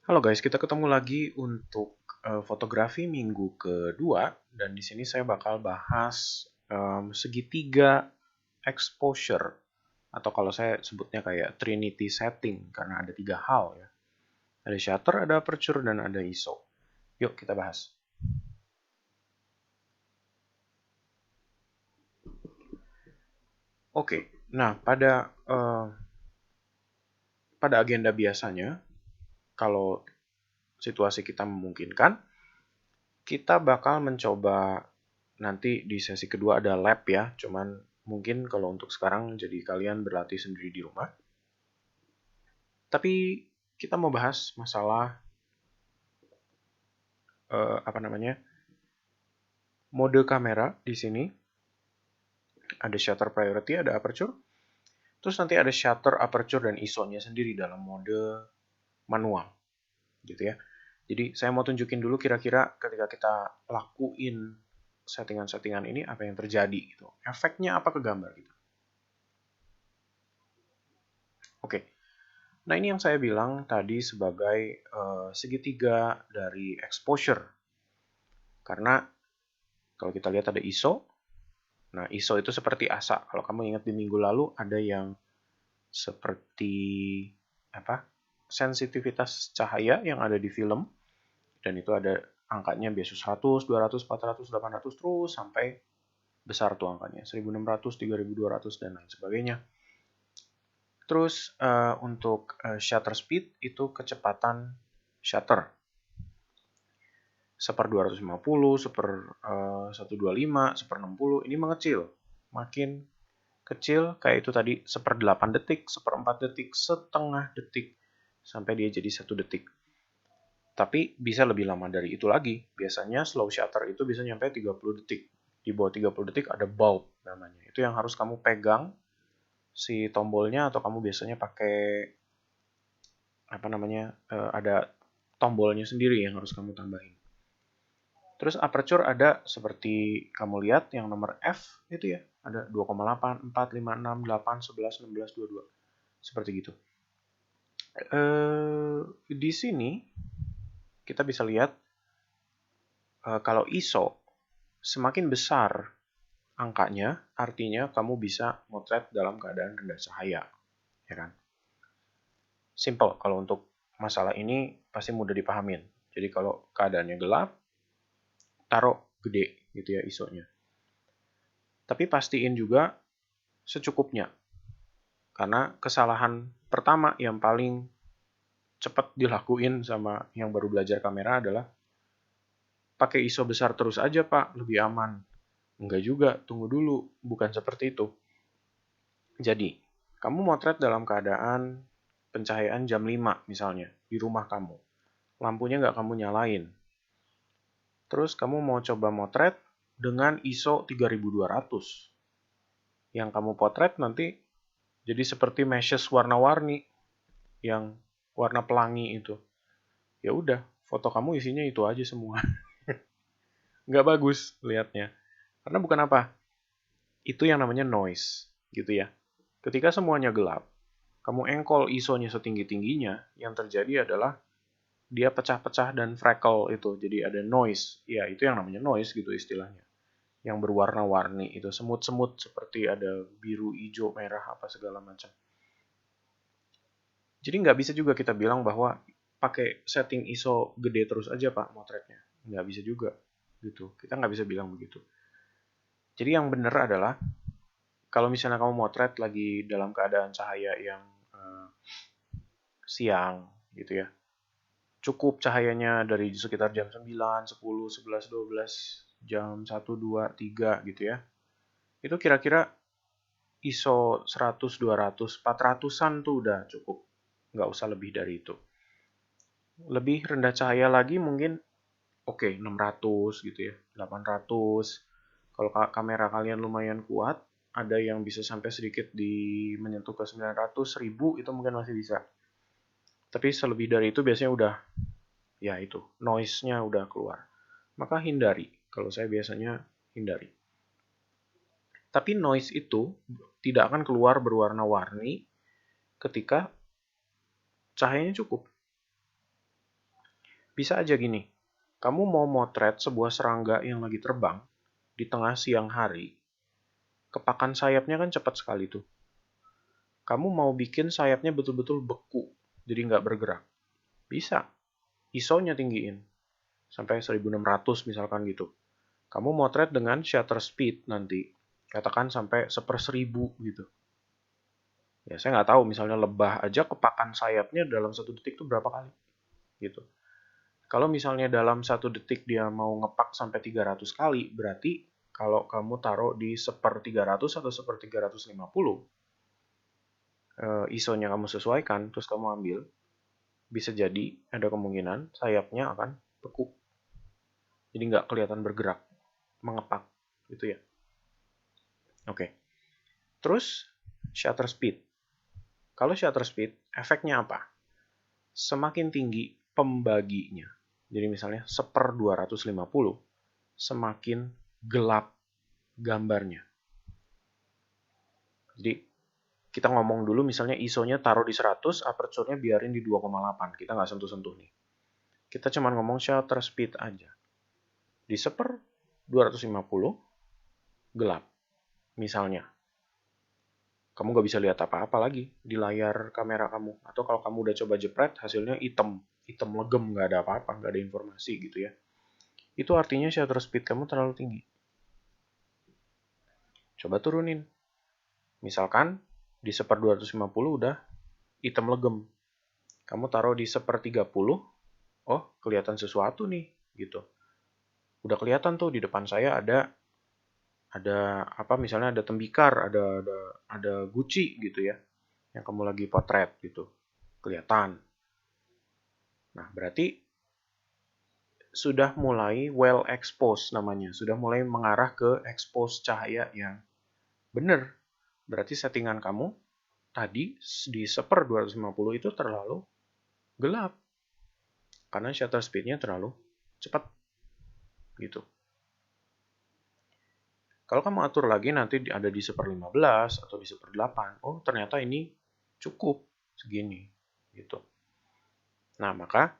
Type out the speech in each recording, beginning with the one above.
Halo guys, kita ketemu lagi untuk fotografi minggu kedua dan di sini saya bakal bahas segitiga exposure atau kalau saya sebutnya kayak Trinity setting karena ada tiga hal ya. Ada shutter, ada aperture, dan ada ISO. Yuk kita bahas. Oke, nah pada agenda biasanya kalau situasi kita memungkinkan, kita bakal mencoba nanti di sesi kedua ada lab ya, cuman mungkin kalau untuk sekarang jadi kalian berlatih sendiri di rumah. Tapi kita mau bahas masalah apa namanya mode kamera di sini. Ada shutter priority, ada aperture. Terus nanti ada shutter, aperture, dan ISO-nya sendiri dalam mode manual, gitu ya. Jadi saya mau tunjukin dulu kira-kira ketika kita lakuin settingan-settingan ini apa yang terjadi gitu. Efeknya apa ke gambar gitu. Oke. Nah, ini yang saya bilang tadi sebagai segitiga dari exposure. Karena kalau kita lihat ada ISO. Nah, ISO itu seperti ASA. Kalau kamu ingat di minggu lalu ada yang seperti apa? Sensitivitas cahaya yang ada di film dan itu ada angkanya biasa 100, 200, 400, 800 terus sampai besar tuh angkanya 1600, 3200 dan lain sebagainya. Terus untuk shutter speed itu kecepatan shutter. Seper 250, seper 125, seper 60 ini mengecil. Makin kecil kayak itu tadi seper 8 detik, seper 4 detik, setengah detik sampai dia jadi 1 detik. Tapi bisa lebih lama dari itu lagi. Biasanya slow shutter itu bisa nyampe 30 detik. Di bawah 30 detik ada bulb namanya. Itu yang harus kamu pegang si tombolnya atau kamu biasanya pakai apa namanya ada tombolnya sendiri yang harus kamu tambahin. Terus aperture ada seperti kamu lihat yang nomor F itu ya, ada 2,8, 4, 5, 6, 8, 11, 16, 22. Seperti gitu. Di sini kita bisa lihat kalau ISO semakin besar angkanya, artinya kamu bisa motret dalam keadaan rendah cahaya, ya kan? Simple kalau untuk masalah ini pasti mudah dipahamin. Jadi kalau keadaannya gelap, taruh gede gitu ya ISO-nya. Tapi pastiin juga secukupnya. Karena kesalahan pertama yang paling cepat dilakuin sama yang baru belajar kamera adalah pakai ISO besar terus aja Pak, lebih aman. Enggak juga, tunggu dulu, bukan seperti itu. Jadi, kamu motret dalam keadaan pencahayaan jam 5 misalnya, di rumah kamu. Lampunya nggak kamu nyalain. Terus kamu mau coba motret dengan ISO 3200. Yang kamu potret nanti jadi seperti meshes warna-warni yang warna pelangi itu. Ya udah, foto kamu isinya itu aja semua. Nggak bagus lihatnya. Karena bukan apa? Itu yang namanya noise, gitu ya. Ketika semuanya gelap, kamu engkol ISO-nya setinggi-tingginya, yang terjadi adalah dia pecah-pecah dan freckle itu. Jadi ada noise. Ya, itu yang namanya noise gitu istilahnya. Yang berwarna-warni itu, semut-semut seperti ada biru, hijau, merah, apa segala macam. Jadi nggak bisa juga kita bilang bahwa pakai setting ISO gede terus aja Pak motretnya. Nggak bisa juga gitu. Kita nggak bisa bilang begitu. Jadi yang benar adalah kalau misalnya kamu motret lagi dalam keadaan cahaya yang siang gitu ya. Cukup cahayanya dari sekitar jam 9, 10, 11, 12, jam 1, 2, 3 gitu ya. Itu kira-kira ISO 100, 200, 400-an tuh udah cukup. Nggak usah lebih dari itu. Lebih rendah cahaya lagi mungkin oke, 600 gitu ya, 800. Kalau kamera kalian lumayan kuat, ada yang bisa sampai sedikit menyentuh ke 900, 1000 itu mungkin masih bisa. Tapi selebih dari itu biasanya udah, ya itu, noise-nya udah keluar. Maka hindari, kalau saya biasanya hindari. Tapi noise itu tidak akan keluar berwarna-warni ketika cahayanya cukup. Bisa aja gini, kamu mau motret sebuah serangga yang lagi terbang di tengah siang hari, kepakan sayapnya kan cepat sekali tuh. Kamu mau bikin sayapnya betul-betul beku, jadi nggak bergerak. Bisa. ISO-nya tinggiin. Sampai 1600 misalkan gitu. Kamu motret dengan shutter speed nanti. Katakan sampai 1/1000 gitu. Ya, saya nggak tahu, misalnya lebah aja kepakan sayapnya dalam 1 detik itu berapa kali. Gitu. Kalau misalnya dalam 1 detik dia mau ngepak sampai 300 kali, berarti kalau kamu taruh di 1/300 atau 1/350, ISO-nya kamu sesuaikan, terus kamu ambil, bisa jadi ada kemungkinan sayapnya akan beku. Jadi nggak kelihatan bergerak, mengepak, gitu ya. Oke. Terus, shutter speed. Kalau shutter speed, efeknya apa? Semakin tinggi pembaginya. Jadi misalnya 1/250, semakin gelap gambarnya. Jadi kita ngomong dulu misalnya ISO-nya taruh di 100, aperture-nya biarin di 2,8. Kita nggak sentuh-sentuh nih. Kita cuma ngomong shutter speed aja. Di 1/250, gelap. Misalnya, kamu nggak bisa lihat apa-apa lagi di layar kamera kamu. Atau kalau kamu udah coba jepret, hasilnya hitam. Hitam legem, nggak ada apa-apa, nggak ada informasi gitu ya. Itu artinya shutter speed kamu terlalu tinggi. Coba turunin. Misalkan di 1/250 udah hitam legem. Kamu taruh di 1/30, oh kelihatan sesuatu nih gitu. Udah kelihatan tuh di depan saya ada apa, misalnya ada tembikar, ada guci gitu ya, yang kamu lagi potret gitu, kelihatan. Nah, berarti sudah mulai well exposed namanya, sudah mulai mengarah ke expose cahaya yang benar. Berarti settingan kamu tadi di 1/250 itu terlalu gelap, karena shutter speednya terlalu cepat gitu. Kalau kamu atur lagi nanti ada di 1/15 atau di 1/8, oh ternyata ini cukup segini gitu. Nah, maka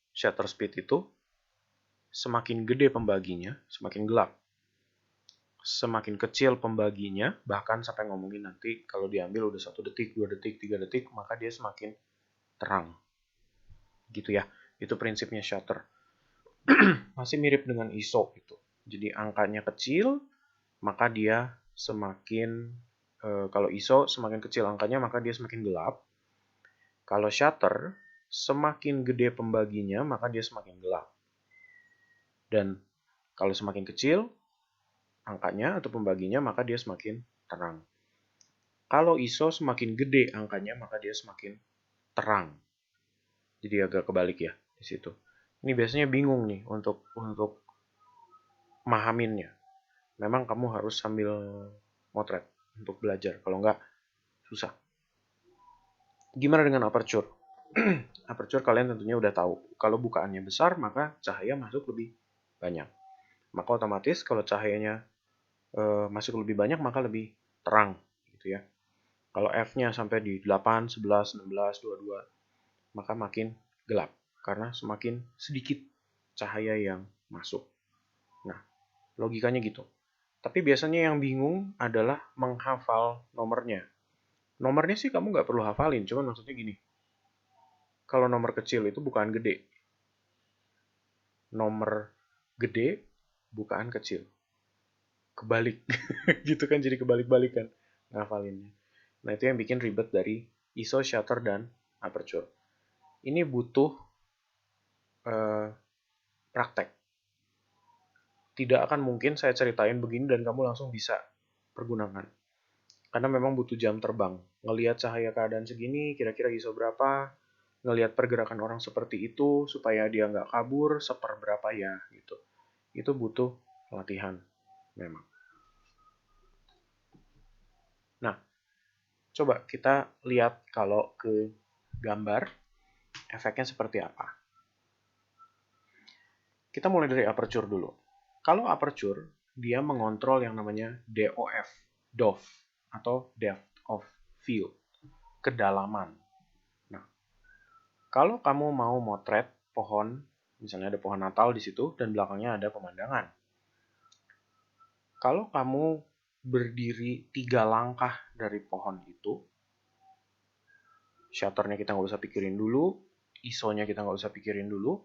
shutter speed itu semakin gede pembaginya, semakin gelap. Semakin kecil pembaginya, bahkan sampai ngomongin nanti kalau diambil udah 1 detik, 2 detik, 3 detik, maka dia semakin terang. Gitu ya, itu prinsipnya shutter. Masih mirip dengan ISO gitu. Jadi angkanya kecil, maka dia semakin, kalau ISO semakin kecil angkanya, maka dia semakin gelap. Kalau shutter, semakin gede pembaginya, maka dia semakin gelap. Dan kalau semakin kecil angkanya atau pembaginya, maka dia semakin terang. Kalau ISO semakin gede angkanya, maka dia semakin terang. Jadi agak kebalik ya di situ. Ini biasanya bingung nih untuk mahaminnya. Memang kamu harus sambil motret untuk belajar. Kalau enggak, susah. Gimana dengan aperture? Aperture kalian tentunya udah tahu. Kalau bukaannya besar, maka cahaya masuk lebih banyak. Maka otomatis kalau cahayanya masuk lebih banyak, maka lebih terang. Gitu ya. Kalau F-nya sampai di 8, 11, 16, 22, maka makin gelap. Karena semakin sedikit cahaya yang masuk. Nah, logikanya gitu. Tapi biasanya yang bingung adalah menghafal nomornya. Nomornya sih kamu nggak perlu hafalin, cuman maksudnya gini. Kalau nomor kecil itu bukaan gede. Nomor gede, bukaan kecil. Kebalik. Gitu kan, jadi kebalik-balikan ngafalinnya. Nah, itu yang bikin ribet dari ISO, shutter, dan aperture. Ini butuh praktek. Tidak akan mungkin saya ceritain begini dan kamu langsung bisa pergunakan. Karena memang butuh jam terbang. Ngelihat cahaya keadaan segini, kira-kira ISO berapa, ngelihat pergerakan orang seperti itu, supaya dia nggak kabur, seperberapa ya, gitu. Itu butuh latihan, memang. Nah, coba kita lihat kalau ke gambar, efeknya seperti apa. Kita mulai dari aperture dulu. Kalau aperture, dia mengontrol yang namanya DOF, atau depth of field, kedalaman. Nah, kalau kamu mau motret pohon Misalnya ada pohon Natal di situ dan belakangnya ada pemandangan. Kalau kamu berdiri 3 langkah dari pohon itu, shutternya kita nggak usah pikirin dulu, ISO-nya kita nggak usah pikirin dulu,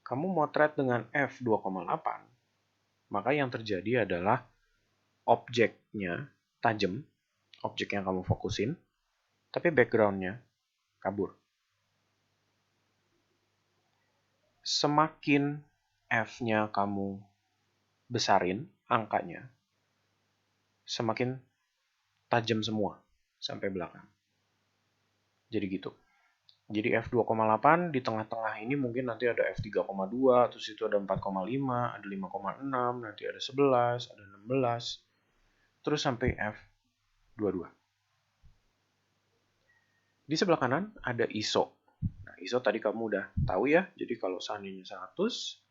kamu motret dengan f2,8, maka yang terjadi adalah objeknya tajam, objek yang kamu fokusin, tapi background-nya kabur. Semakin f-nya kamu besarin angkanya, semakin tajam semua sampai belakang. Jadi gitu. Jadi f2,8 di tengah-tengah ini mungkin nanti ada f3,2, terus itu ada 4,5, ada 5,6, nanti ada 11, ada 16, terus sampai f22. Di sebelah kanan ada ISO. Nah, ISO tadi kamu udah tahu ya. Jadi kalau seandainya 100,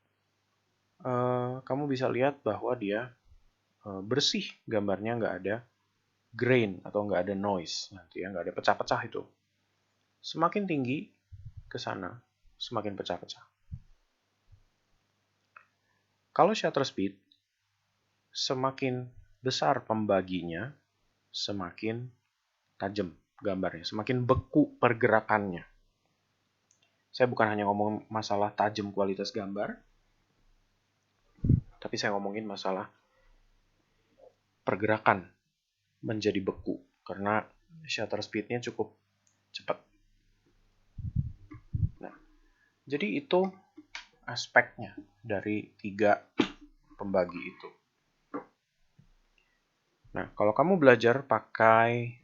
kamu bisa lihat bahwa dia bersih, gambarnya nggak ada grain atau nggak ada noise nanti ya, nggak ada pecah-pecah itu. Semakin tinggi ke sana, semakin pecah-pecah. Kalau shutter speed, semakin besar pembaginya, semakin tajam gambarnya, semakin beku pergerakannya. Saya bukan hanya ngomong masalah tajam kualitas gambar, tapi saya ngomongin masalah pergerakan menjadi beku, karena shutter speed-nya cukup cepat. Nah, jadi itu aspeknya dari 3 pembagi itu. Nah, kalau kamu belajar pakai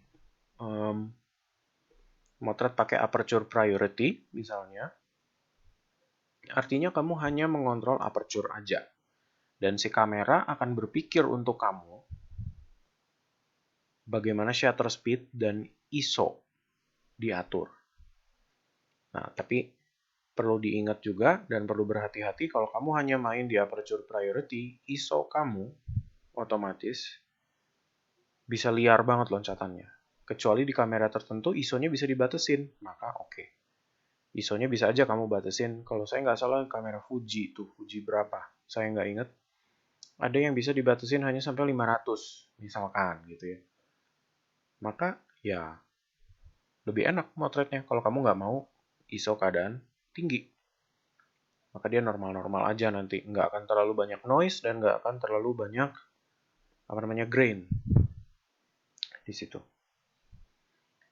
motret pakai aperture priority misalnya, artinya kamu hanya mengontrol aperture aja. Dan si kamera akan berpikir untuk kamu bagaimana shutter speed dan ISO diatur. Nah, tapi perlu diingat juga dan perlu berhati-hati kalau kamu hanya main di aperture priority, ISO kamu otomatis bisa liar banget loncatannya. Kecuali di kamera tertentu ISO-nya bisa dibatasin, maka oke. ISO-nya bisa aja kamu batasin. Kalau saya nggak salah kamera Fuji tuh, Fuji berapa? Saya nggak ingat. Ada yang bisa dibatasin hanya sampai 500 misalkan gitu ya. Maka ya lebih enak motretnya kalau kamu nggak mau ISO keadaan tinggi. Maka dia normal-normal aja nanti. Nggak akan terlalu banyak noise dan nggak akan terlalu banyak grain di situ.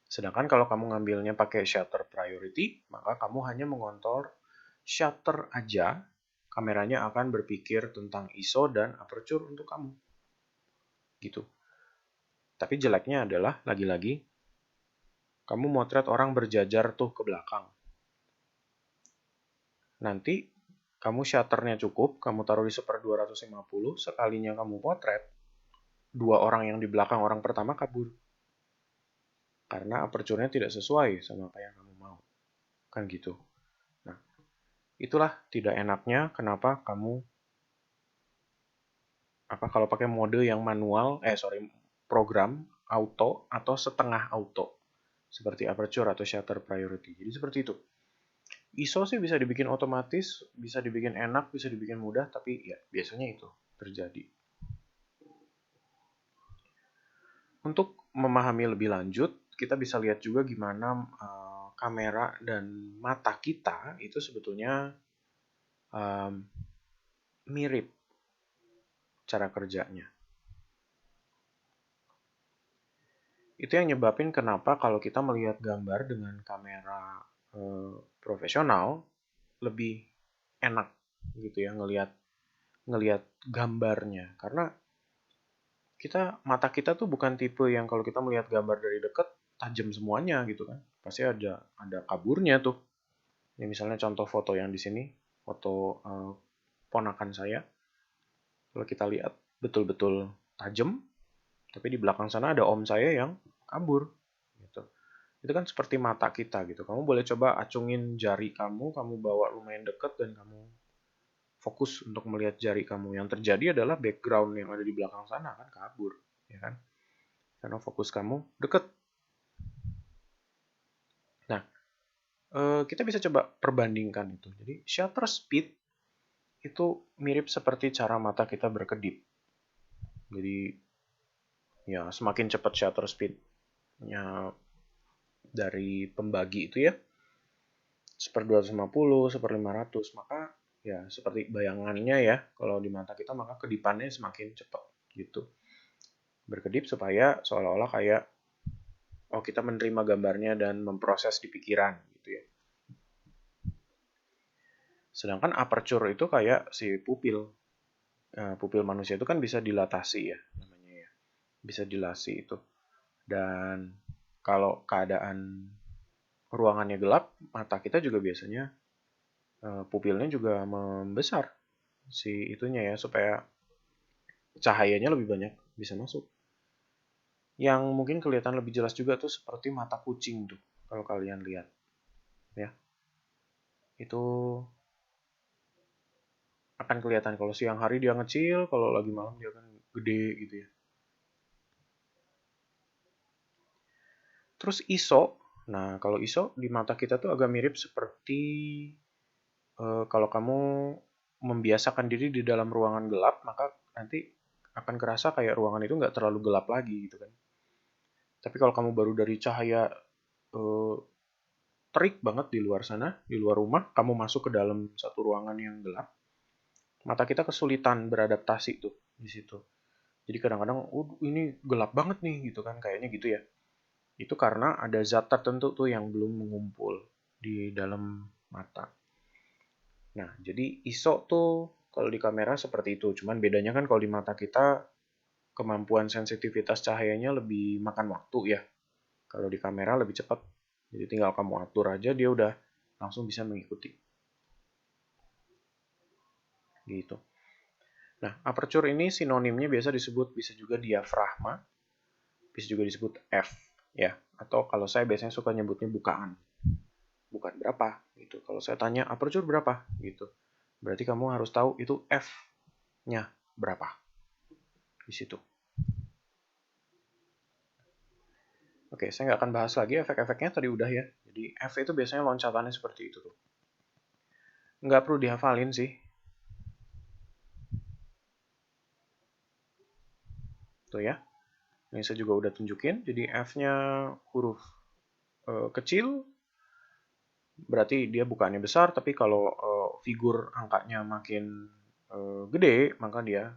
Sedangkan kalau kamu ngambilnya pakai shutter priority, maka kamu hanya mengontrol shutter aja, kameranya akan berpikir tentang ISO dan aperture untuk kamu. Gitu. Tapi jeleknya adalah, lagi-lagi, kamu motret orang berjajar tuh ke belakang. Nanti, kamu shutternya cukup, kamu taruh di 1/250, sekalinya kamu potret, 2 orang yang di belakang orang pertama kabur. Karena aperture-nya tidak sesuai sama apa yang kamu mau. Kan gitu. Nah, itulah tidak enaknya kenapa kamu kalau pakai mode yang manual, program auto atau setengah auto. Seperti aperture atau shutter priority. Jadi seperti itu. ISO sih bisa dibikin otomatis, bisa dibikin enak, bisa dibikin mudah, tapi ya biasanya itu terjadi. Untuk memahami lebih lanjut, kita bisa lihat juga gimana kamera dan mata kita itu sebetulnya mirip cara kerjanya. Itu yang nyebabin kenapa kalau kita melihat gambar dengan kamera profesional lebih enak gitu ya ngelihat gambarnya, karena mata kita tuh bukan tipe yang kalau kita melihat gambar dari dekat tajam semuanya gitu kan, pasti ada kaburnya tuh. Ini misalnya contoh foto yang di sini, foto ponakan saya, kalau kita lihat betul-betul tajam, tapi di belakang sana ada om saya yang kabur gitu. Itu kan seperti mata kita gitu. Kamu boleh coba acungin jari kamu bawa lumayan deket dan kamu fokus untuk melihat jari kamu. Yang terjadi adalah background yang ada di belakang sana kan kabur, ya kan? Karena fokus kamu deket. Nah, Kita bisa coba perbandingkan itu. Jadi shutter speed itu mirip seperti cara mata kita berkedip. Jadi ya semakin cepat shutter speednya dari pembagi itu ya, 1/250, 1/500, maka ya seperti bayangannya ya, kalau di mata kita maka kedipannya semakin cepat gitu. Berkedip supaya seolah-olah kayak oh kita menerima gambarnya dan memproses di pikiran gitu ya. Sedangkan aperture itu kayak si pupil. Pupil manusia itu kan bisa dilatasi ya namanya ya. Bisa dilasi itu. Dan kalau keadaan ruangannya gelap, mata kita juga biasanya pupilnya juga membesar si itunya ya supaya cahayanya lebih banyak bisa masuk. Yang mungkin kelihatan lebih jelas juga tuh seperti mata kucing tuh kalau kalian lihat ya. Itu akan kelihatan kalau siang hari dia kecil, kalau lagi malam dia kan gede gitu ya. Terus ISO, nah kalau ISO di mata kita tuh agak mirip seperti kalau kamu membiasakan diri di dalam ruangan gelap, maka nanti akan kerasa kayak ruangan itu nggak terlalu gelap lagi gitu kan. Tapi kalau kamu baru dari cahaya eh, terik banget di luar sana, di luar rumah, kamu masuk ke dalam satu ruangan yang gelap, mata kita kesulitan beradaptasi tuh di situ. Jadi kadang-kadang, ini gelap banget nih gitu kan, kayaknya gitu ya. Itu karena ada zat tertentu tuh yang belum mengumpul di dalam mata. Nah, jadi ISO tuh kalau di kamera seperti itu. Cuman bedanya kan kalau di mata kita kemampuan sensitivitas cahayanya lebih makan waktu ya. Kalau di kamera lebih cepat. Jadi tinggal kamu atur aja dia udah langsung bisa mengikuti. Gitu. Nah, aperture ini sinonimnya biasa disebut bisa juga diafragma, bisa juga disebut F ya. Atau kalau saya biasanya suka nyebutnya bukaan. Bukan berapa gitu. Kalau saya tanya aperture berapa gitu. Berarti kamu harus tahu itu F-nya berapa di situ. Oke, saya nggak akan bahas lagi efek-efeknya tadi udah ya. Jadi F itu biasanya loncatannya seperti itu tuh. Nggak perlu dihafalin sih. Tuh ya. Ini saya juga udah tunjukin. Jadi F-nya huruf kecil, berarti dia bukannya besar, tapi kalau figur angkanya makin gede, maka dia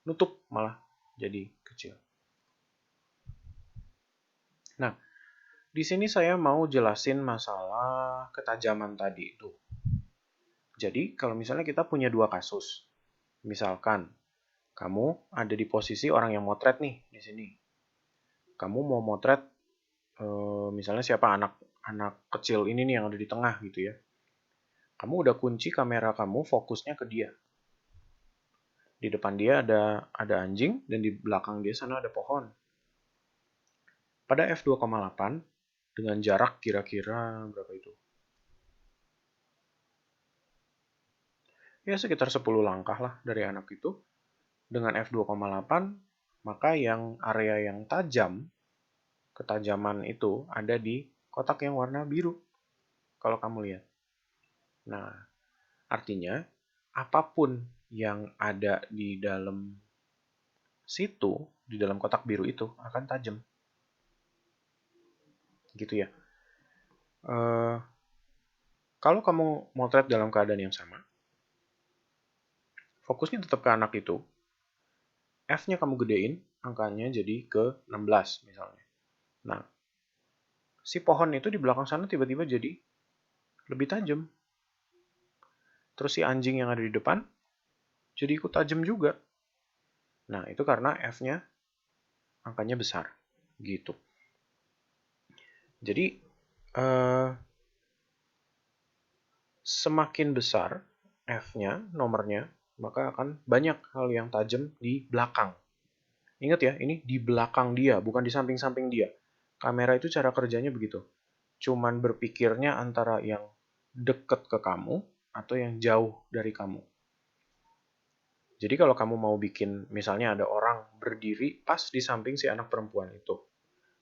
nutup malah jadi kecil. Nah, di sini saya mau jelasin masalah ketajaman tadi itu. Jadi, kalau misalnya kita punya dua kasus, misalkan kamu ada di posisi orang yang motret nih di sini. Kamu mau motret misalnya siapa anak kecil ini nih yang ada di tengah gitu ya. Kamu udah kunci kamera kamu fokusnya ke dia. Di depan dia ada anjing dan di belakang dia sana ada pohon. Pada f2,8 dengan jarak kira-kira berapa itu? Ya sekitar 10 langkah lah dari anak itu. Dengan f2,8 maka yang area yang tajam, ketajaman itu ada di kotak yang warna biru. Kalau kamu lihat. Nah, artinya apapun yang ada di dalam situ, di dalam kotak biru itu akan tajam. Gitu ya. Kalau kamu motret dalam keadaan yang sama, fokusnya tetap ke anak itu, F-nya kamu gedein, angkanya jadi ke 16 misalnya. Nah, si pohon itu di belakang sana tiba-tiba jadi lebih tajam. Terus si anjing yang ada di depan jadi ikut tajam juga. Nah, itu karena F-nya angkanya besar. Gitu. Jadi, semakin besar F-nya, nomornya, maka akan banyak hal yang tajam di belakang. Ingat ya, ini di belakang dia, bukan di samping-samping dia. Kamera itu cara kerjanya begitu. Cuman berpikirnya antara yang deket ke kamu atau yang jauh dari kamu. Jadi kalau kamu mau bikin, misalnya ada orang berdiri pas di samping si anak perempuan itu.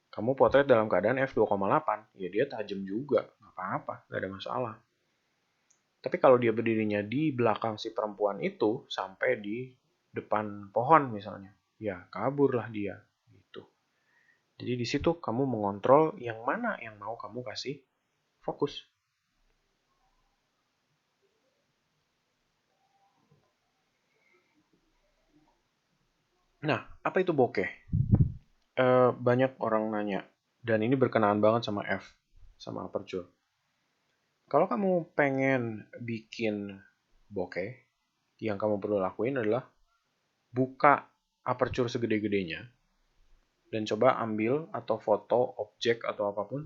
Kamu potret dalam keadaan f2,8, ya dia tajam juga. apa-apa, nggak ada masalah. Tapi kalau dia berdirinya di belakang si perempuan itu sampai di depan pohon misalnya, ya kaburlah dia gitu. Jadi di situ kamu mengontrol yang mana yang mau kamu kasih fokus. Nah, apa itu bokeh? Banyak orang nanya, dan ini berkenaan banget sama sama aperture. Kalau kamu pengen bikin bokeh, yang kamu perlu lakuin adalah buka aperture segede-gedenya dan coba ambil atau foto objek atau apapun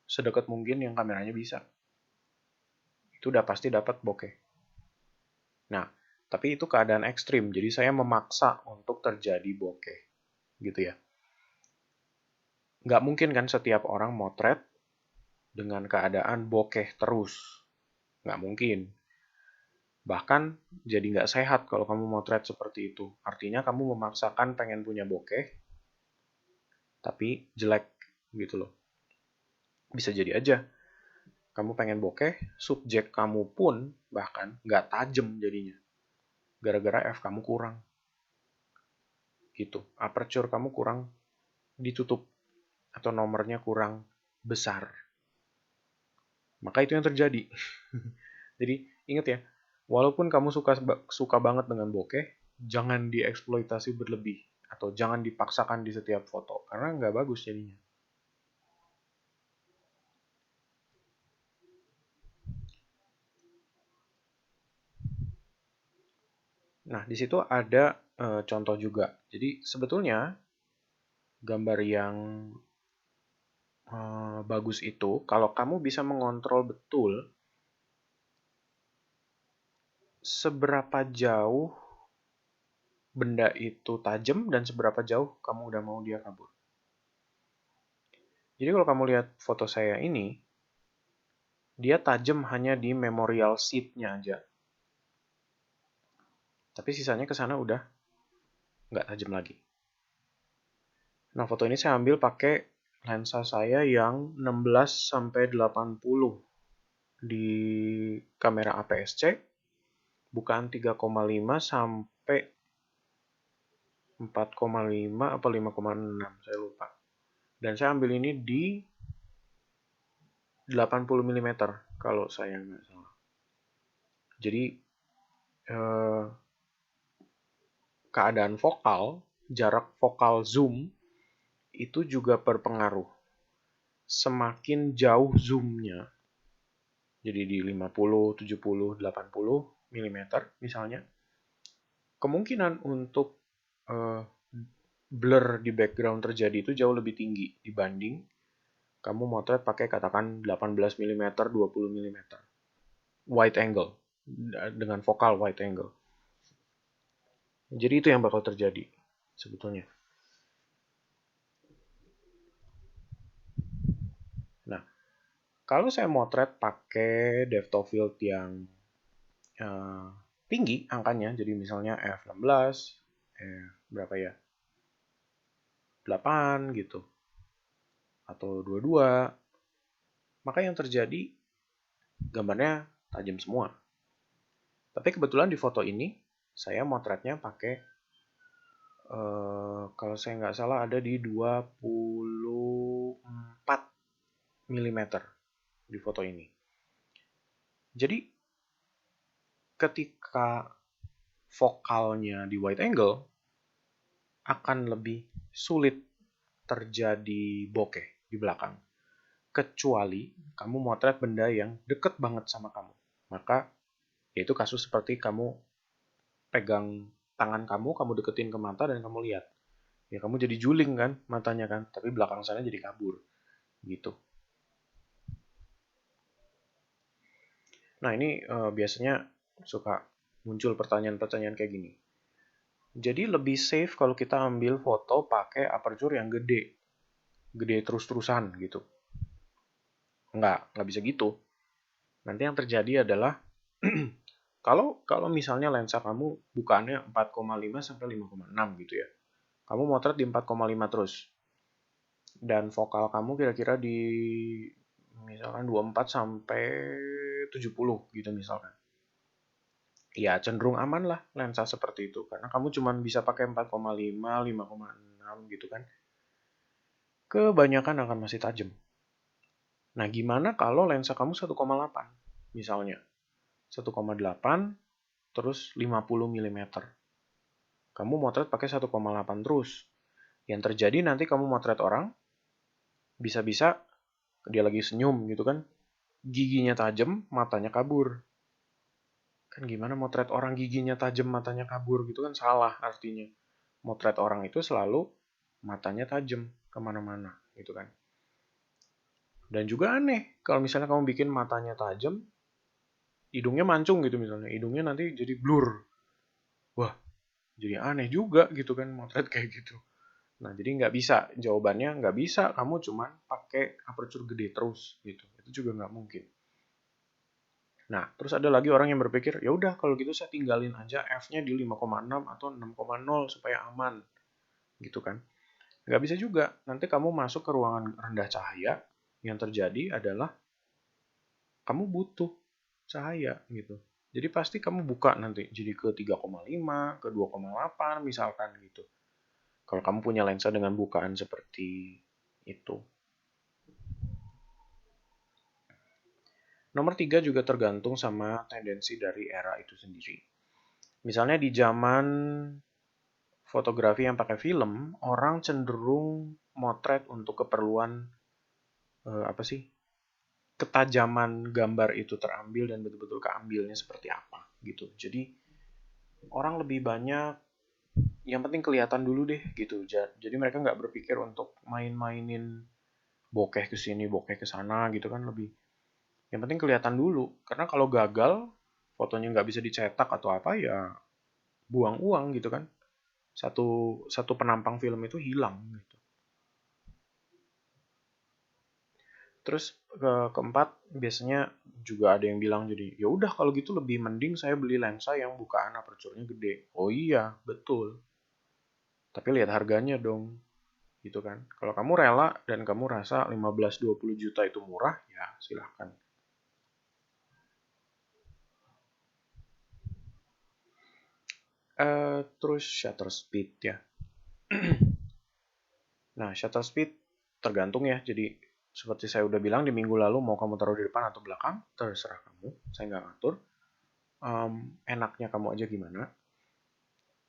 sedekat mungkin yang kameranya bisa. Itu udah pasti dapat bokeh. Nah, tapi itu keadaan ekstrim, jadi saya memaksa untuk terjadi bokeh, gitu ya. Nggak mungkin kan setiap orang motret dengan keadaan bokeh terus. Nggak mungkin. Bahkan jadi nggak sehat kalau kamu motret seperti itu. Artinya kamu memaksakan pengen punya bokeh, tapi jelek gitu loh. Bisa jadi aja kamu pengen bokeh, subjek kamu pun bahkan nggak tajam jadinya. Gara-gara F kamu kurang. Gitu. Aperture kamu kurang ditutup atau nomornya kurang besar. Maka itu yang terjadi. Jadi ingat ya, walaupun kamu suka banget dengan bokeh, jangan dieksploitasi berlebih atau jangan dipaksakan di setiap foto karena nggak bagus jadinya. Nah, di situ ada contoh juga. Jadi sebetulnya gambar yang bagus itu kalau kamu bisa mengontrol betul seberapa jauh benda itu tajam dan seberapa jauh kamu udah mau dia kabur. Jadi kalau kamu lihat foto saya ini, dia tajam hanya di memorial seat-nya aja. Tapi sisanya ke sana udah nggak tajam lagi. Nah, foto ini saya ambil pakai lensa saya yang 16-80 di kamera APS-C, bukan 3,5 sampai 4,5 atau 5,6, saya lupa. Dan saya ambil ini di 80 mm kalau saya nggak salah. Jadi keadaan vokal, jarak vokal zoom itu juga berpengaruh. Semakin jauh zoomnya, jadi di 50, 70, 80 mm misalnya, kemungkinan untuk blur di background terjadi itu jauh lebih tinggi dibanding kamu motret pakai katakan 18 mm, 20 mm. Wide angle, dengan vokal wide angle. Jadi itu yang bakal terjadi sebetulnya. Nah, kalau saya motret pakai depth of field yang tinggi angkanya, jadi misalnya f16, berapa ya, 8 gitu, atau 22, maka yang terjadi gambarnya tajam semua. Tapi kebetulan di foto ini saya motretnya pakai kalau saya nggak salah ada di 24 mm di foto ini. Jadi ketika vokalnya di wide angle akan lebih sulit terjadi bokeh di belakang. Kecuali kamu motret benda yang deket banget sama kamu. Maka yaitu kasus seperti kamu pegang tangan kamu deketin ke mata dan kamu lihat. Ya kamu jadi juling kan matanya kan, tapi belakang sana jadi kabur. Gitu. Nah ini biasanya suka muncul pertanyaan-pertanyaan kayak gini. Jadi lebih safe kalau kita ambil foto pakai aperture yang gede. Gede terus-terusan gitu. Nggak bisa gitu. Nanti yang terjadi adalah kalau misalnya lensa kamu bukaannya 4,5 sampai 5,6 gitu ya. Kamu motret di 4,5 terus. Dan vokal kamu kira-kira di misalkan 24 sampai 70 gitu misalkan. Ya cenderung aman lah lensa seperti itu karena kamu cuma bisa pakai 4,5, 5,6 gitu kan. Kebanyakan akan masih tajam. Nah, gimana kalau lensa kamu 1,8 misalnya? 1,8 terus 50 mm. Kamu motret pakai 1,8 terus. Yang terjadi nanti kamu motret orang, bisa-bisa dia lagi senyum gitu kan, giginya tajam, matanya kabur. Kan gimana motret orang giginya tajam, matanya kabur gitu kan salah artinya. Motret orang itu selalu matanya tajam kemana-mana gitu kan. Dan juga aneh, kalau misalnya kamu bikin matanya tajam, hidungnya mancung gitu misalnya, hidungnya nanti jadi blur. Wah, jadi aneh juga gitu kan motret kayak gitu. Nah, jadi nggak bisa, jawabannya nggak bisa, kamu cuman pakai aperture gede terus gitu. Itu juga nggak mungkin. Nah, terus ada lagi orang yang berpikir, ya udah kalau gitu saya tinggalin aja f-nya di 5,6 atau 6,0 supaya aman gitu kan. Nggak bisa juga, nanti kamu masuk ke ruangan rendah cahaya, yang terjadi adalah kamu butuh cahaya gitu. Jadi pasti kamu buka nanti jadi ke 3,5, ke 2,8 misalkan gitu. Kalau kamu punya lensa dengan bukaan seperti itu. Nomor 3 juga tergantung sama tendensi dari era itu sendiri. Misalnya di zaman fotografi yang pakai film, orang cenderung motret untuk keperluan apa sih? Ketajaman gambar itu terambil dan betul-betul keambilnya seperti apa gitu. Jadi orang lebih banyak yang penting kelihatan dulu deh gitu. Jadi mereka nggak berpikir untuk main-mainin bokeh ke sini, bokeh ke sana gitu kan lebih. Yang penting kelihatan dulu. Karena kalau gagal, fotonya nggak bisa dicetak atau apa ya buang uang gitu kan. Satu satu penampang film itu hilang gitu. Terus keempat biasanya juga ada yang bilang jadi ya udah kalau gitu lebih mending saya beli lensa yang bukaan aperture-nya gede. Oh iya, betul. Tapi lihat harganya dong. Gitu kan. Kalau kamu rela dan kamu rasa 15-20 juta itu murah, ya silahkan. Terus shutter speed ya. Nah, shutter speed tergantung ya. Jadi seperti saya udah bilang di minggu lalu mau kamu taruh di depan atau belakang, terserah kamu. Saya nggak ngatur. Enaknya kamu aja gimana.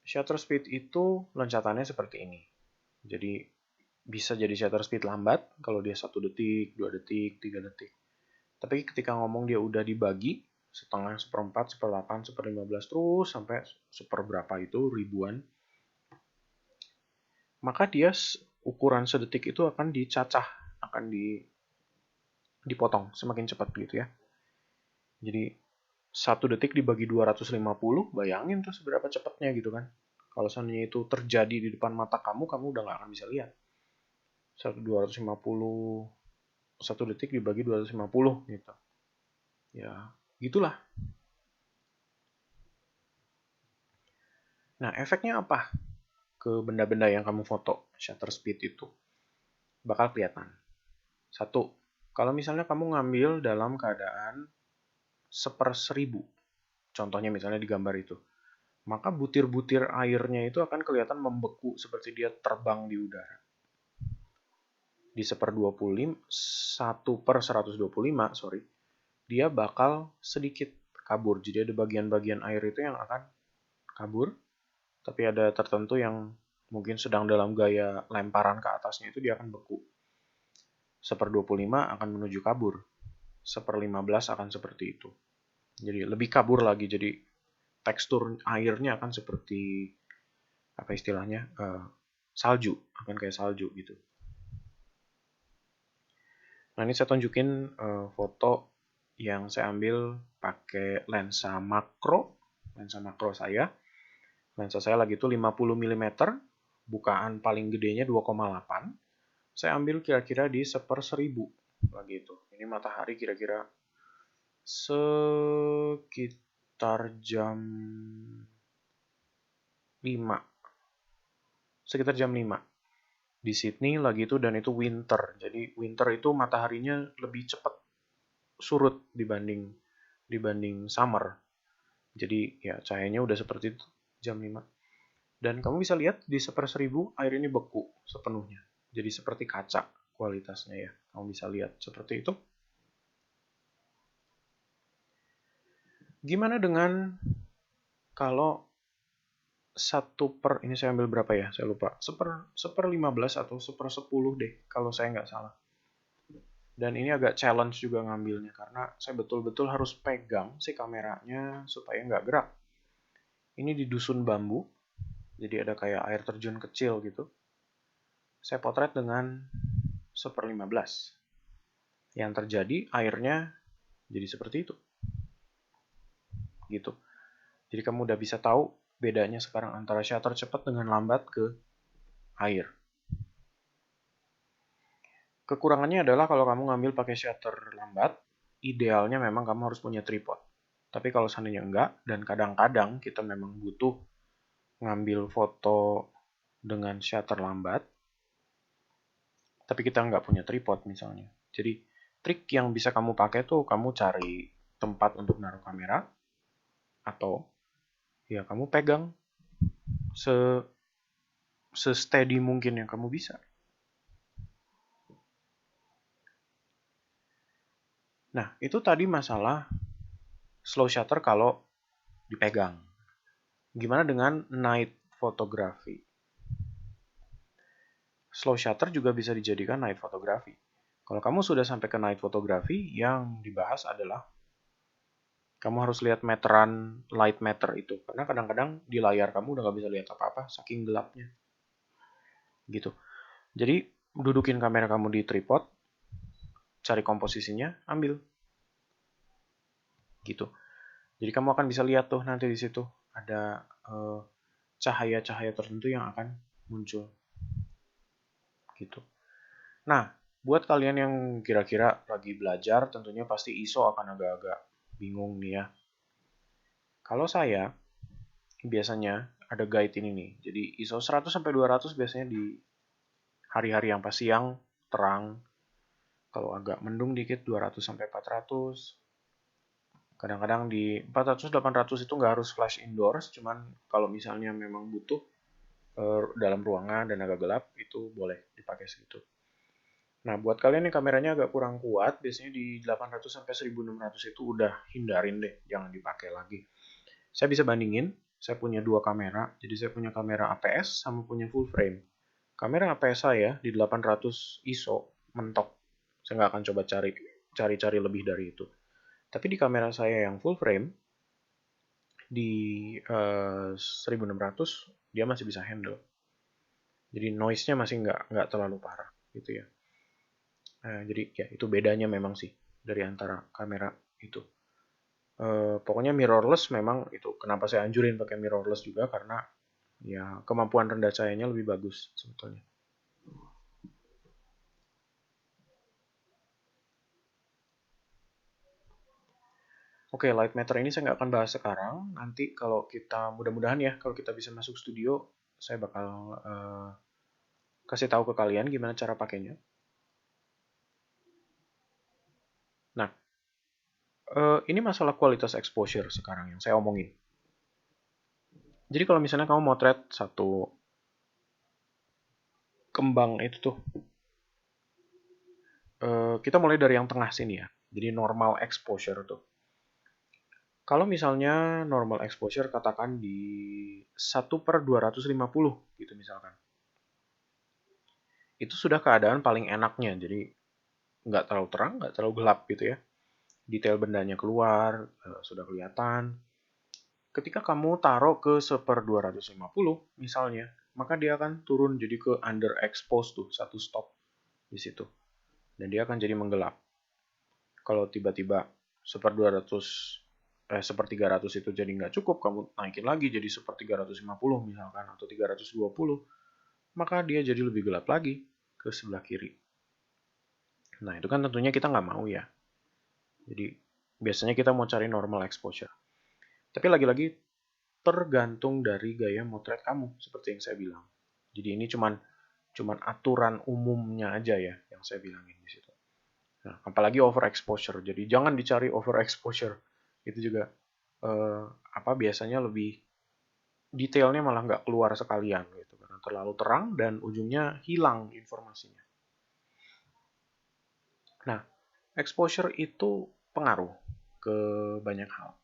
Shutter speed itu loncatannya seperti ini. Jadi bisa jadi shutter speed lambat kalau dia 1 detik, 2 detik, 3 detik. Tapi ketika ngomong dia udah dibagi setengah, seperempat, seperdelapan, seperlima belas terus sampai seperberapa itu ribuan, maka dia ukuran sedetik itu akan dicacah, akan dipotong semakin cepat gitu ya. Jadi 1 detik dibagi 250, bayangin tuh seberapa cepatnya gitu kan. Kalau seandainya itu terjadi di depan mata kamu, kamu udah nggak akan bisa lihat. 250, 1 detik dibagi 250 gitu. Ya, gitulah. Nah, efeknya apa ke benda-benda yang kamu foto shutter speed itu? Bakal kelihatan. Satu, kalau misalnya kamu ngambil dalam keadaan 1/1000, contohnya misalnya di gambar itu, maka butir-butir airnya itu akan kelihatan membeku seperti dia terbang di udara. Di 1/125, sorry, dia bakal sedikit kabur. Jadi ada bagian-bagian air itu yang akan kabur, tapi ada tertentu yang mungkin sedang dalam gaya lemparan ke atasnya itu dia akan beku. 1/25 akan menuju kabur. 1/15 akan seperti itu. Jadi lebih kabur lagi. Jadi tekstur airnya akan seperti apa istilahnya? Salju, akan kayak salju gitu. Nah, ini saya tunjukin foto yang saya ambil pakai lensa makro saya. Lensa saya lagi itu 50 mm, bukaan paling gedenya 2,8. Saya ambil kira-kira di 1/1000 lagi itu. Ini matahari kira-kira sekitar jam 5. Sekitar jam 5. di Sydney lagi itu, dan itu winter. Jadi winter itu mataharinya lebih cepat surut dibanding summer. Jadi ya cahayanya udah seperti itu jam 5. Dan kamu bisa lihat di 1/1000 air ini beku sepenuhnya. Jadi seperti kaca kualitasnya ya. Kamu bisa lihat seperti itu. Gimana dengan kalau ini saya ambil berapa ya? Saya lupa. 1/15 atau 1/10 deh kalau saya nggak salah. Dan ini agak challenge juga ngambilnya karena saya betul-betul harus pegang si kameranya supaya nggak gerak. Ini di dusun bambu, jadi ada kayak air terjun kecil gitu. Saya potret dengan 1/15. Yang terjadi airnya jadi seperti itu. Gitu. Jadi kamu udah bisa tahu bedanya sekarang antara shutter cepat dengan lambat ke air. Kekurangannya adalah kalau kamu ngambil pakai shutter lambat, idealnya memang kamu harus punya tripod. Tapi kalau seandainya enggak, dan kadang-kadang kita memang butuh ngambil foto dengan shutter lambat, tapi kita nggak punya tripod misalnya. Jadi trik yang bisa kamu pakai tuh kamu cari tempat untuk naruh kamera, atau ya kamu pegang se-steady mungkin yang kamu bisa. Nah, itu tadi masalah slow shutter kalau dipegang. Gimana dengan night photography? Slow shutter juga bisa dijadikan night photography. Kalau kamu sudah sampai ke night photography, yang dibahas adalah kamu harus lihat meteran light meter itu. Karena kadang-kadang di layar kamu udah nggak bisa lihat apa-apa, saking gelapnya. Gitu. Jadi, dudukin kamera kamu di tripod, cari komposisinya, ambil. Gitu. Jadi kamu akan bisa lihat tuh nanti di situ ada cahaya-cahaya tertentu yang akan muncul. Gitu. Nah, buat kalian yang kira-kira lagi belajar, tentunya pasti ISO akan agak-agak bingung nih ya. Kalau saya, biasanya ada guide ini nih. Jadi ISO 100-200 biasanya di hari-hari yang pas siang, terang. Kalau agak mendung dikit 200-400. Kadang-kadang di 400-800 itu nggak harus flash indoors, cuman kalau misalnya memang butuh dalam ruangan dan agak gelap, itu boleh dipakai segitu. Nah, buat kalian yang kameranya agak kurang kuat, biasanya di 800-1600 itu udah hindarin deh, jangan dipakai lagi. Saya bisa bandingin, saya punya dua kamera, jadi saya punya kamera APS sama punya full frame. Kamera APS saya di 800 ISO mentok. Saya nggak akan coba cari lebih dari itu. Tapi di kamera saya yang full frame, di 1600, dia masih bisa handle. Jadi noise-nya masih nggak terlalu parah gitu ya. Jadi ya itu bedanya memang sih dari antara kamera itu. Pokoknya mirrorless memang itu kenapa saya anjurin pakai mirrorless juga karena ya kemampuan rendah cahayanya lebih bagus sebetulnya. Oke, light meter ini saya nggak akan bahas sekarang. Nanti kalau kita mudah-mudahan ya kalau kita bisa masuk studio, saya bakal kasih tahu ke kalian gimana cara pakainya. Nah, ini masalah kualitas exposure sekarang yang saya omongin. Jadi kalau misalnya kamu motret satu kembang itu tuh, kita mulai dari yang tengah sini ya. Jadi normal exposure tuh. Kalau misalnya normal exposure katakan di 1/250 gitu misalkan. Itu sudah keadaan paling enaknya. Jadi nggak terlalu terang, nggak terlalu gelap gitu ya. Detail bendanya keluar, sudah kelihatan. Ketika kamu taruh ke 1/250 misalnya, maka dia akan turun jadi ke underexposed tuh, satu stop di situ. Dan dia akan jadi menggelap. Kalau tiba-tiba 1/300 itu jadi nggak cukup, kamu naikin lagi jadi 1/350 misalkan, atau 320, maka dia jadi lebih gelap lagi ke sebelah kiri. Nah, itu kan tentunya kita nggak mau ya. Jadi, biasanya kita mau cari normal exposure. Tapi lagi-lagi tergantung dari gaya motret kamu, seperti yang saya bilang. Jadi ini cuman cuman aturan umumnya aja ya yang saya bilangin di situ. Nah, apalagi overexposure. Jadi jangan dicari overexposure. Itu juga biasanya lebih detailnya malah nggak keluar sekalian gitu karena terlalu terang dan ujungnya hilang informasinya. Nah, exposure itu pengaruh ke banyak hal.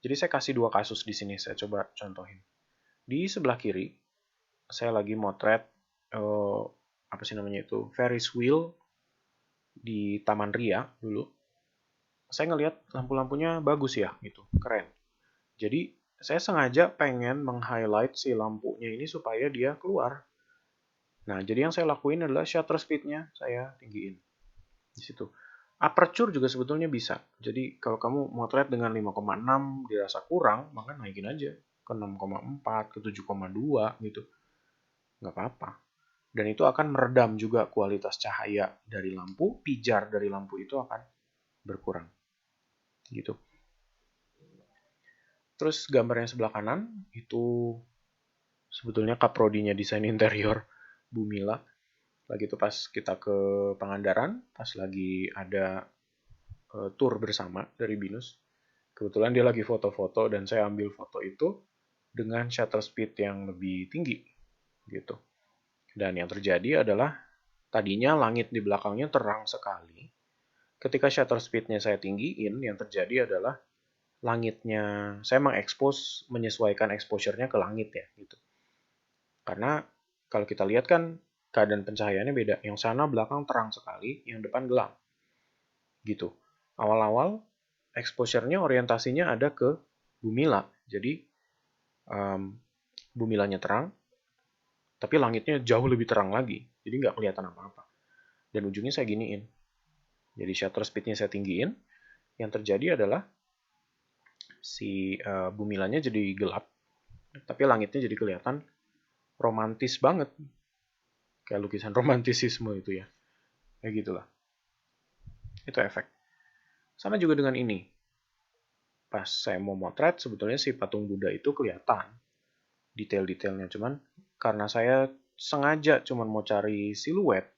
Jadi saya kasih 2 kasus di sini, saya coba contohin. Di sebelah kiri, saya lagi motret Ferris wheel di Taman Ria dulu. Saya ngelihat lampu-lampunya bagus ya, gitu, keren. Jadi saya sengaja pengen meng-highlight si lampunya ini supaya dia keluar. Nah, jadi yang saya lakuin adalah shutter speed-nya saya tinggiin di situ. Aperture juga sebetulnya bisa. Jadi kalau kamu motret dengan 5,6 dirasa kurang, maka naikin aja ke 6,4, ke 7,2 gitu. Nggak apa-apa. Dan itu akan meredam juga kualitas cahaya dari lampu, pijar dari lampu itu akan berkurang. Gitu. Terus gambar yang sebelah kanan itu sebetulnya kaprodinya desain interior Bu Mila. Lagi itu pas kita ke Pangandaran, pas lagi ada tour bersama dari Binus. Kebetulan dia lagi foto-foto dan saya ambil foto itu dengan shutter speed yang lebih tinggi gitu. Dan yang terjadi adalah tadinya langit di belakangnya terang sekali. Ketika shutter speed-nya saya tinggiin, yang terjadi adalah langitnya saya mengekspos menyesuaikan exposure-nya ke langit ya gitu. Karena kalau kita lihat kan keadaan pencahayaannya beda. Yang sana belakang terang sekali, yang depan gelap. Gitu. Awal-awal exposure-nya orientasinya ada ke Bumila. Jadi Bumilanya terang, tapi langitnya jauh lebih terang lagi. Jadi nggak kelihatan apa-apa. Dan ujungnya saya giniin. Jadi shutter speed-nya saya tinggiin. Yang terjadi adalah si Bumilanya jadi gelap, tapi langitnya jadi kelihatan romantis banget. Kayak lukisan romantisisme itu ya. Kayak gitulah. Itu efek. Sama juga dengan ini. Pas saya mau motret, sebetulnya si patung Buddha itu kelihatan detail-detailnya. Cuman karena saya sengaja cuman mau cari siluet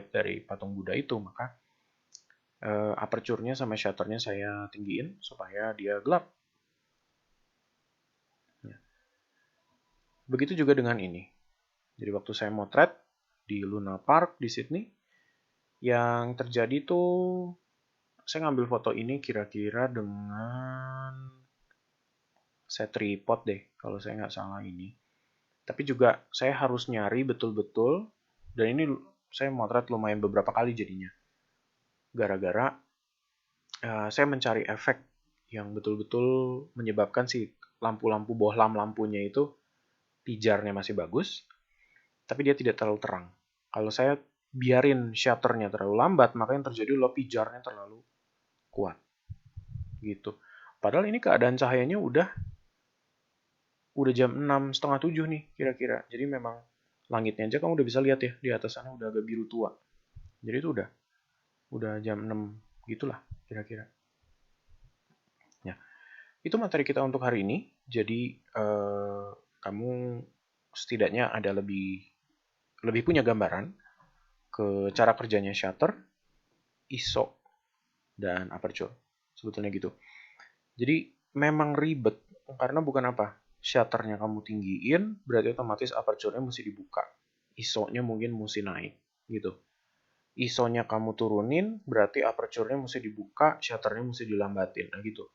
dari patung Buddha itu, maka aperture-nya sama shutter-nya saya tinggiin supaya dia gelap. Begitu juga dengan ini. Jadi waktu saya motret di Luna Park di Sydney, yang terjadi tuh saya ngambil foto ini kira-kira dengan saya tripod deh kalau saya nggak salah ini. Tapi juga saya harus nyari betul-betul, dan ini saya motret lumayan beberapa kali jadinya. Gara-gara saya mencari efek yang betul-betul menyebabkan si lampu-lampu bohlam lampunya itu pijarnya masih bagus, tapi dia tidak terlalu terang. Kalau saya biarin shutternya terlalu lambat, maka yang terjadi adalah pijarnya terlalu kuat. Gitu. Padahal ini keadaan cahayanya udah jam 6, setengah 7 nih kira-kira. Jadi memang langitnya aja kamu udah bisa lihat ya, di atas sana udah agak biru tua. Jadi itu udah jam 6 gitulah kira-kira. Ya. Itu materi kita untuk hari ini. Jadi kamu setidaknya ada lebih punya gambaran ke cara kerjanya shutter, ISO, dan aperture. Sebetulnya gitu. Jadi memang ribet karena bukan apa? Shutternya kamu tinggiin, berarti otomatis aperture-nya mesti dibuka. ISO-nya mungkin mesti naik, gitu. ISO-nya kamu turunin, berarti aperture-nya mesti dibuka, shutternya mesti dilambatin. Nah gitu.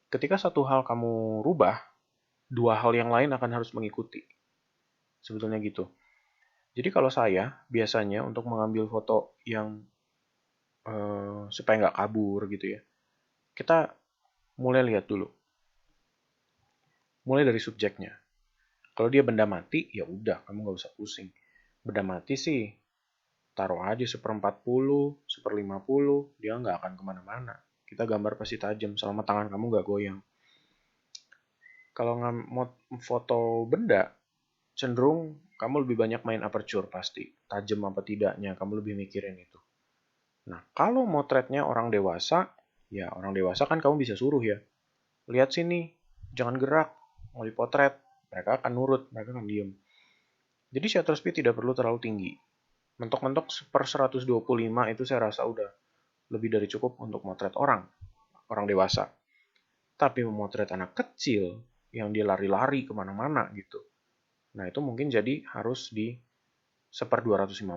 Ketika satu hal kamu rubah, dua hal yang lain akan harus mengikuti. Sebetulnya gitu. Jadi kalau saya, biasanya untuk mengambil foto yang supaya nggak kabur gitu ya, kita mulai lihat dulu. Mulai dari subjeknya. Kalau dia benda mati, ya udah, kamu nggak usah pusing. Benda mati sih, taruh aja 1/40, 1/50, dia nggak akan kemana-mana. Kita gambar pasti tajam, selama tangan kamu nggak goyang. Kalau mau foto benda, cenderung kamu lebih banyak main aperture pasti. Tajam apa tidaknya, kamu lebih mikirin itu. Nah, kalau motretnya orang dewasa, ya orang dewasa kan kamu bisa suruh ya. Lihat sini, jangan gerak, mau dipotret. Mereka akan nurut, mereka akan diem. Jadi shutter speed tidak perlu terlalu tinggi. Mentok-mentok per 125 itu saya rasa udah lebih dari cukup untuk motret orang dewasa. Tapi memotret anak kecil yang dia lari-lari kemana-mana gitu. Nah itu mungkin jadi harus di seper 250,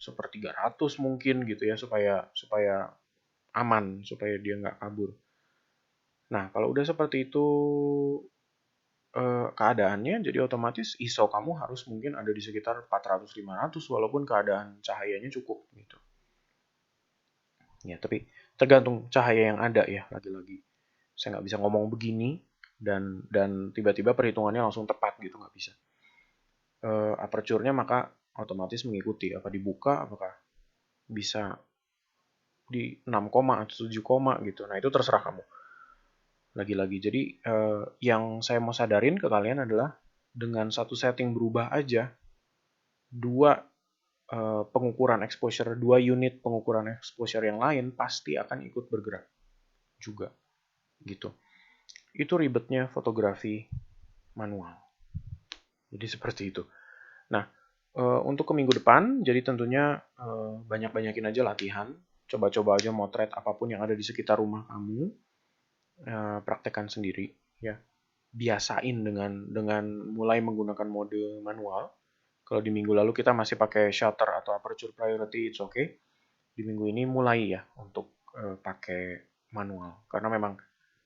seper 300 mungkin gitu ya, supaya aman, supaya dia nggak kabur. Nah kalau udah seperti itu keadaannya, jadi otomatis ISO kamu harus mungkin ada di sekitar 400-500 walaupun keadaan cahayanya cukup gitu. Ya, tapi tergantung cahaya yang ada ya, lagi-lagi. Saya nggak bisa ngomong begini dan tiba-tiba perhitungannya langsung tepat gitu, nggak bisa. Aperture-nya maka otomatis mengikuti, apa dibuka, apakah bisa di 6, atau 7, gitu. Nah, itu terserah kamu. Lagi-lagi. Jadi yang saya mau sadarin ke kalian adalah dengan satu setting berubah aja, dua pengukuran exposure, 2 unit pengukuran exposure yang lain pasti akan ikut bergerak juga gitu. Itu ribetnya fotografi manual. Jadi seperti itu. Nah, untuk ke minggu depan, jadi tentunya banyak-banyakin aja latihan. Coba-coba aja motret apapun yang ada di sekitar rumah kamu. Praktekkan sendiri ya. Biasain dengan mulai menggunakan mode manual. Kalau di minggu lalu kita masih pakai shutter atau aperture priority, it's okay. Di minggu ini mulai ya untuk pakai manual. Karena memang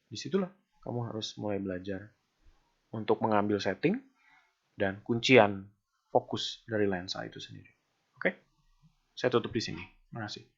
disitulah kamu harus mulai belajar untuk mengambil setting dan kuncian fokus dari lensa itu sendiri. Oke, saya tutup di sini. Terima kasih.